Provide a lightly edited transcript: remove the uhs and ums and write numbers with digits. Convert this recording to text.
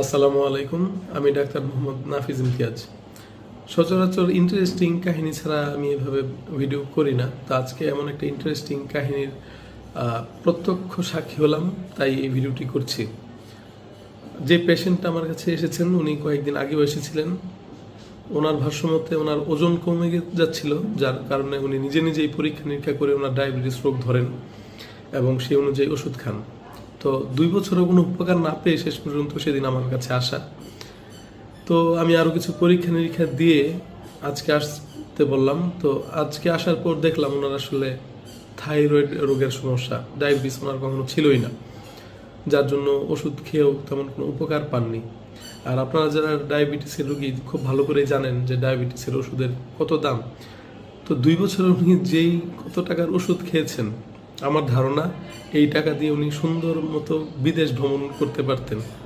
আসসালামু আলাইকুম। আমি ডাক্তার মোহাম্মদ নাফিজ ইমতিয়াজ। সচরাচর ইন্টারেস্টিং কাহিনী ছাড়া আমি এভাবে ভিডিও করি না। তো আজকে এমন একটা ইন্টারেস্টিং কাহিনীর প্রত্যক্ষ সাক্ষী হলাম, তাই এই ভিডিওটি করছি। যে পেশেন্টটা আমার কাছে এসেছেন উনি কয়েকদিন আগেও এসেছিলেন। ওনার ভাষ্যমতে ওনার ওজন কমে যাচ্ছিল, যার কারণে উনি নিজে নিজেই পরীক্ষা নিরীক্ষা করে ওনার ডায়াবেটিস রোগ ধরেন এবং সেই অনুযায়ী ওষুধ খান। তো 2 বছরও কোনো উপকার না পেয়ে শেষ পর্যন্ত সেদিন আমার কাছে আসা। তো আমি আরও কিছু পরীক্ষা নিরীক্ষা দিয়ে আজকে আসতে বললাম। তো আজকে আসার পর দেখলাম ওনার আসলে থাইরয়েড রোগের সমস্যা, ডায়াবেটিস ওনার কখনো ছিলই না, যার জন্য ওষুধ খেয়েও তেমন কোনো উপকার পাননি। আর আপনারা যারা ডায়াবেটিসের রোগী খুব ভালো করেই জানেন যে ডায়াবেটিসের ওষুধের কত দাম। তো 2 বছরে উনি যেই কত টাকার ওষুধ খেয়েছেন, আমার ধারণা এই টাকা দিয়ে উনি সুন্দর মতো বিদেশ ভ্রমণ করতে পারতেন।